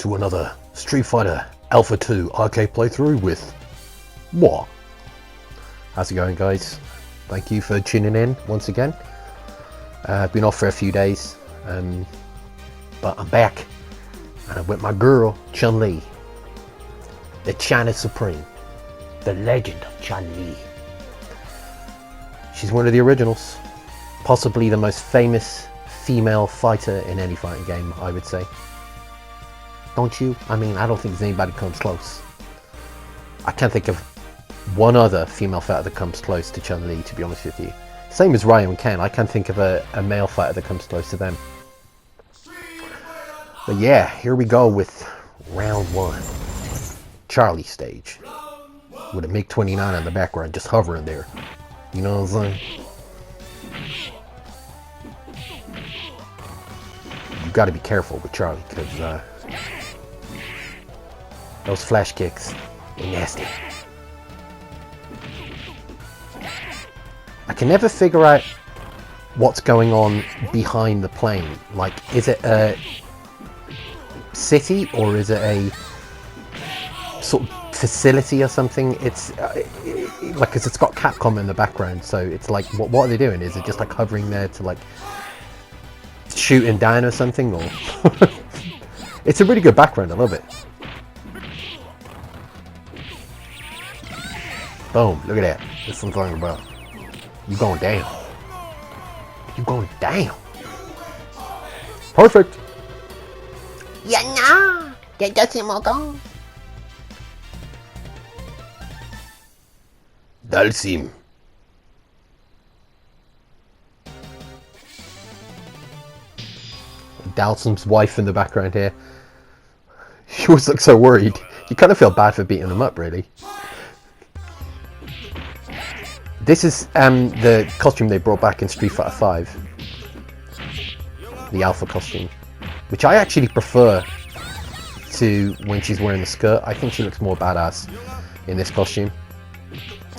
to another Street Fighter Alpha 2 arcade playthrough with moi. How's it going, guys? Thank you for tuning in once again. I've been off for a few days, but I'm back, and I'm with my girl Chun, the China Supreme, the legend of Chun. She's one of the originals, possibly the most famous female fighter in any fighting game, I would say. Don't you? I mean, I don't think there's anybody comes close. I can't think of one other female fighter that comes close to Chun-Li, to be honest with you. Same as Ryu and Ken, I can't think of a male fighter that comes close to them. But yeah, here we go with round one. Charlie stage. With a MiG-29 in the background just hovering there. You know what I'm saying? You gotta be careful with Charlie, because those flash kicks, they're nasty. I can never figure out what's going on behind the plane. Like, is it a city or is it a sort of facility or something? It's like, cause it's got Capcom in the background, so it's like, what are they doing? Is it just like hovering there to like shooting down or something? Or it's a really good background. I love it. Boom! Look at that. That's what I'm talking about. You going down? You going down? Perfect. Yeah, no, that doesn't work on. Dalsim. Dalsim's wife in the background here. She always looks so worried. You kind of feel bad for beating them up, really. This is the costume they brought back in Street Fighter V. The Alpha costume. Which I actually prefer to when she's wearing the skirt. I think she looks more badass in this costume.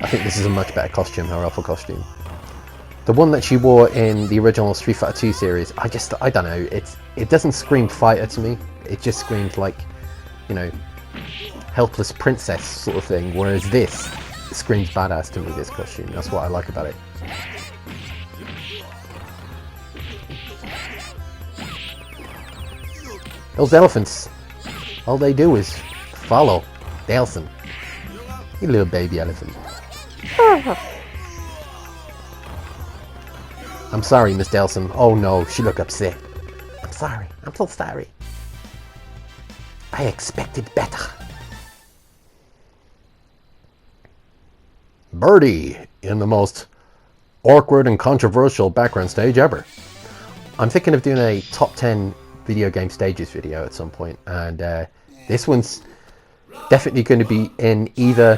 I think this is a much better costume, her Alpha costume. The one that she wore in the original Street Fighter 2 series, I don't know, it doesn't scream fighter to me. It just screams like, you know, helpless princess sort of thing, whereas this screams badass to me, this costume. That's what I like about it. Those elephants, all they do is follow Delson. You little baby elephant. I'm sorry, Miss Delson. Oh no, she looked upset. I'm sorry. I'm so sorry. I expected better. Birdie in the most awkward and controversial background stage ever. I'm thinking of doing a top 10 video game stages video at some point, and this one's definitely going to be in either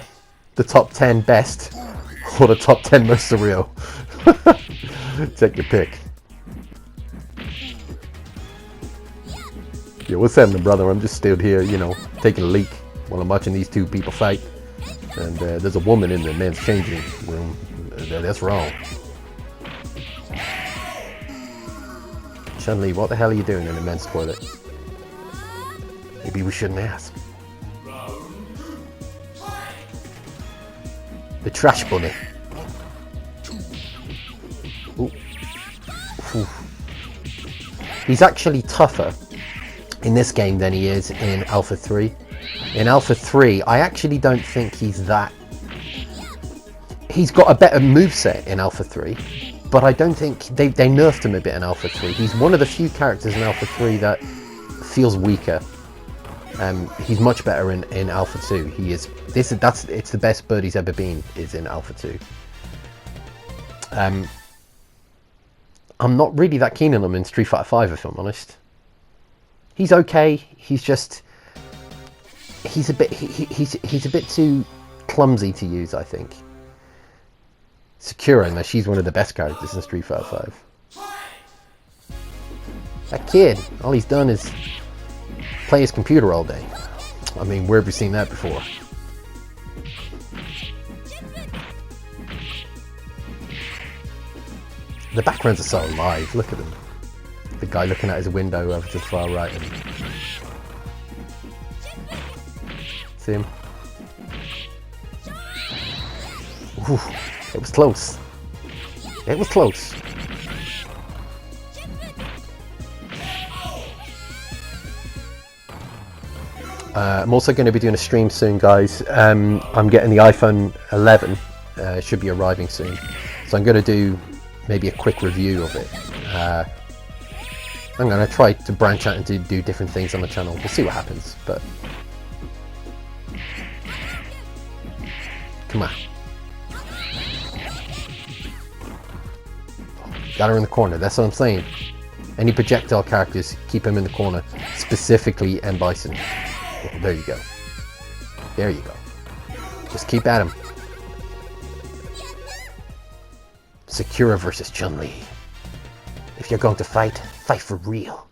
the top 10 best or the top 10 most surreal. Take your pick. Yeah, what's happening, brother? I'm just stood here, you know, taking a leak while I'm watching these two people fight. And there's a woman in the men's changing room. That's wrong. Chun-Li, what the hell are you doing in the men's toilet? Maybe we shouldn't ask. The trash bunny. Ooh. Ooh. He's actually tougher in this game than he is in Alpha 3. In Alpha 3, I actually don't think he's that... He's got a better moveset in Alpha 3, but I don't think... They nerfed him a bit in Alpha 3. He's one of the few characters in Alpha 3 that feels weaker. He's much better in Alpha 2. He is... It's the best bird he's ever been, is in Alpha 2. I'm not really that keen on him in Street Fighter 5, if I'm honest. He's okay. He's just... He's a bit too clumsy to use, I think. Sakura, now she's one of the best characters in Street Fighter 5. That kid, all he's done is play his computer all day. I mean, where have we seen that before? The backgrounds are so alive, look at them. The guy looking out his window over to the far right. See him? Ooh, it was close. It was close. I'm also going to be doing a stream soon, guys. I'm getting the iPhone 11. It should be arriving soon. So I'm going to do maybe a quick review of it. I'm going to try to branch out and do different things on the channel. We'll see what happens, but... Come on. Got her in the corner, that's what I'm saying. Any projectile characters, keep them in the corner. Specifically M. Bison. Oh, there you go. There you go. Just keep at him. Sakura versus Chun-Li. If you're going to fight, fight for real.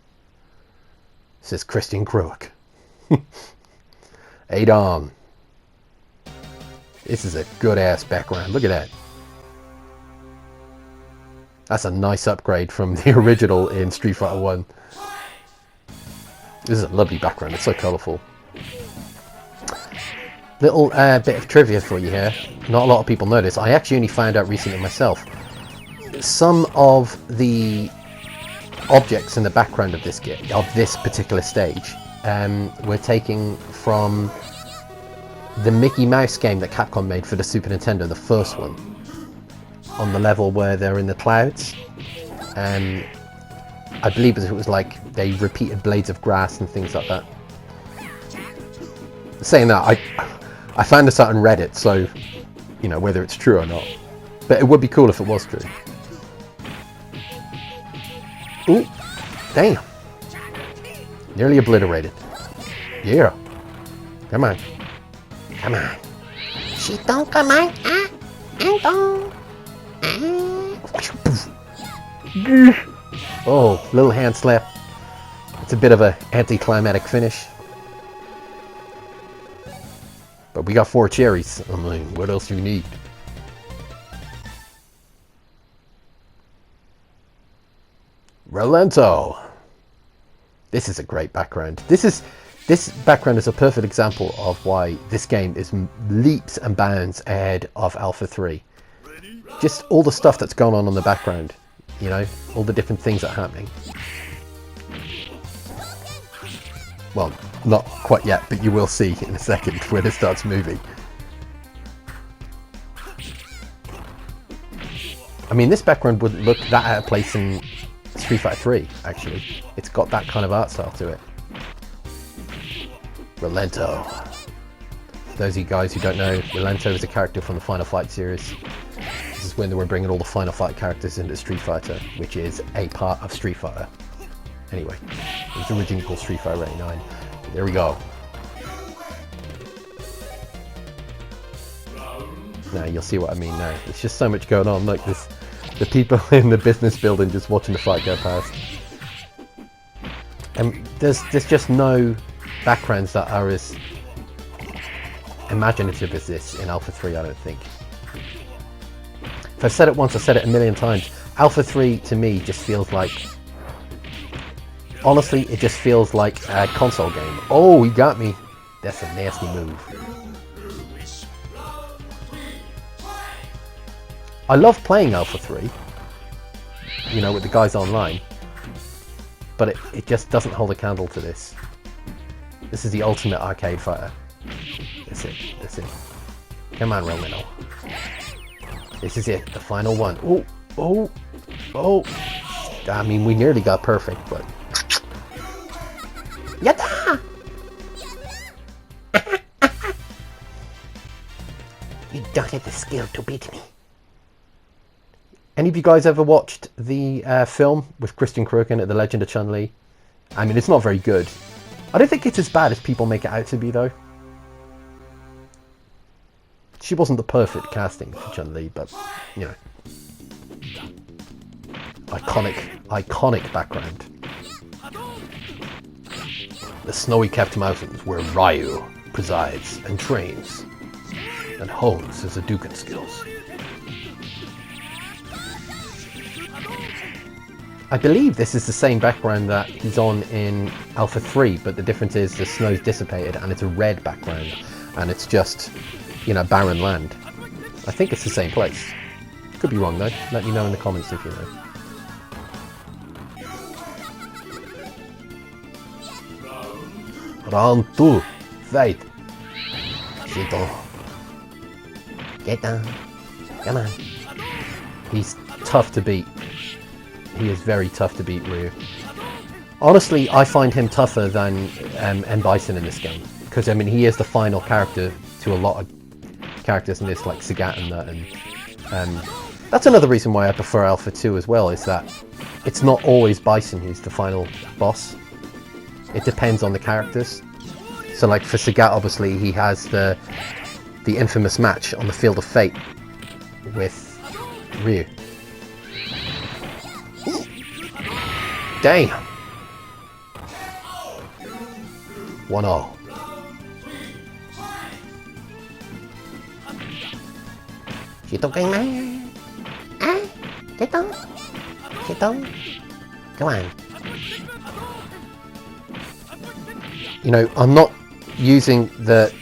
Says Christian Kruick. Adon. This is a good ass background. Look at that. That's a nice upgrade from the original in Street Fighter 1. This is a lovely background. It's so colourful. Little bit of trivia for you here. Not a lot of people know this. I actually only found out recently myself. Some of the objects in the background of this particular stage were taken from the Mickey Mouse game that Capcom made for the Super Nintendo, the first one, on the level where they're in the clouds. I believe it was like they repeated blades of grass and things like that. Saying that, I found this out on Reddit, so you know whether it's true or not. But it would be cool if it was true. Ooh, damn! Nearly obliterated. Yeah. Come on. Come on. She don't come on, and don't. Oh, little hand slap. It's a bit of an anticlimactic finish. But we got 4 cherries. I mean, what else do you need? Rolento. This is a great background. This background is a perfect example of why this game is leaps and bounds ahead of Alpha 3. Just all the stuff that's going on in the background, you know, all the different things that are happening. Well, not quite yet, but you will see in a second when it starts moving. I mean, this background wouldn't look that out of place in Street Fighter 3, actually. It's got that kind of art style to it. Rolento. Those of you guys who don't know, Rolento is a character from the Final Fight series. This is when they were bringing all the Final Fight characters into Street Fighter, which is a part of Street Fighter. Anyway, it was originally called Street Fighter 89. There we go. Now you'll see what I mean now. There's just so much going on. Like this, the people in the business building just watching the fight go past. And there's just no backgrounds that are as imaginative as this in Alpha 3, I don't think. If I've said it once, I've said it a million times. Alpha 3 to me just feels like... Honestly, it just feels like a console game. Oh, he got me. That's a nasty move. I love playing Alpha 3. You know, with the guys online. But it just doesn't hold a candle to this. This is the ultimate arcade fighter. That's it. That's it. Come on, Romano. This is it. The final one. Oh, oh, oh. I mean, we nearly got perfect, but... Yatta! You don't have the skill to beat me. Any of you guys ever watched the film with Christian Kruick in it, The Legend of Chun-Li? I mean, it's not very good. I don't think it's as bad as people make it out to be, though. She wasn't the perfect casting for Chun-Li, but, you know. Iconic background. The snowy-capped mountains where Ryu presides and trains and hones his Hadouken skills. I believe this is the same background that he's on in Alpha 3, but the difference is the snow's dissipated and it's a red background. and it's just, you know, barren land. I think it's the same place. Could be wrong though. Let me know in the comments if you know. Round 2. Fight. Shito. Get down. Come on. He's tough to beat. He is very tough to beat, Ryu. Honestly, I find him tougher than M. Bison in this game. Because, I mean, he is the final character to a lot of characters in this, like Sagat and that. And that's another reason why I prefer Alpha 2 as well, is that it's not always Bison who's the final boss. It depends on the characters. So, like, for Sagat, obviously, he has the infamous match on the Field of Fate with Ryu. Damn! 1-0. Shito came man. Ah, Shito. Shito. Come on. You know, I'm not using the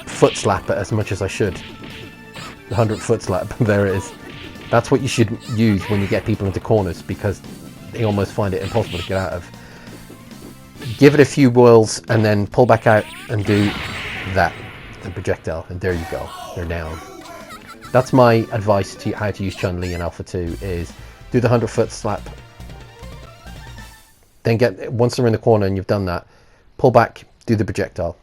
foot slapper as much as I should. The 100 foot slap, there it is. That's what you should use when you get people into corners, because they almost find it impossible to get out of. Give it a few whirls and then pull back out and do that, the projectile, and there you go, they're down. That's my advice to how to use Chun-Li in Alpha 2, is do the 100 foot slap, then once they're in the corner and you've done that, pull back, do the projectile.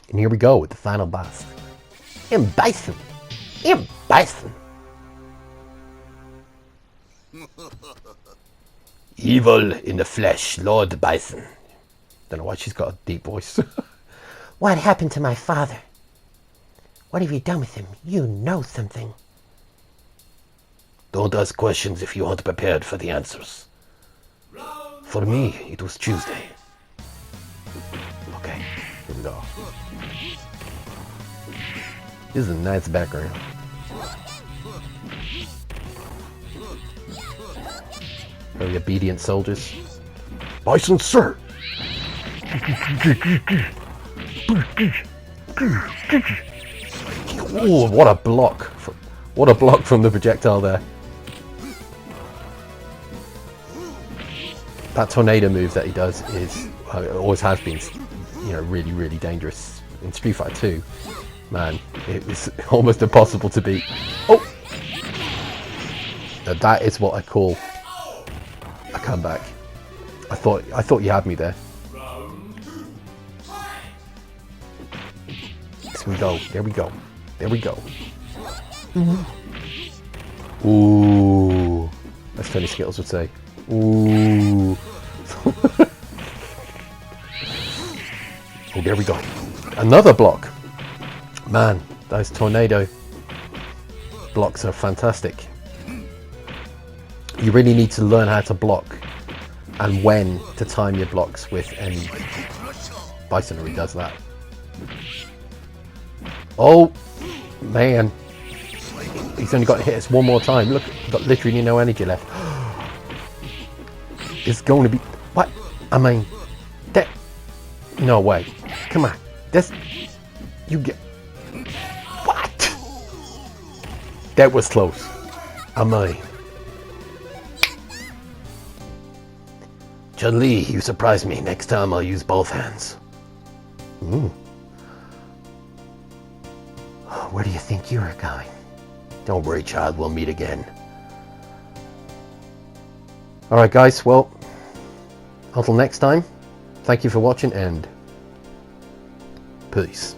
And here we go with the final boss. M. Bison. M. Bison. Evil in the flesh, Lord Bison. Don't know why she's got a deep voice. What happened to my father? What have you done with him? You know something. Don't ask questions if you aren't prepared for the answers. For me, it was Tuesday. Okay, here we go. This is a nice background. Very obedient soldiers. Bison, sir! Ooh, what a block! What a block from the projectile there. That tornado move that he does is, always has been, you know, really, really dangerous. In Street Fighter 2, man, it was almost impossible to beat. Oh! Now that is what I call a comeback. I thought you had me there. There we go. There we go. There we go. Ooh, as Tony Skittles would say. Ooh. Oh, there we go. Another block. Man, those tornado blocks are fantastic. You really need to learn how to block and when to time your blocks with, and Bison already does that. Oh, man. He's only got to hit us one more time. Look, got literally no energy left. It's going to be... What? I mean... That... No way. Come on. This... You get... What? That was close. I mean... Chun-Li, you surprised me. Next time I'll use both hands. Where do you think you were going? Don't worry, child. We'll meet again. Alright, guys. Well, until next time, thank you for watching and peace.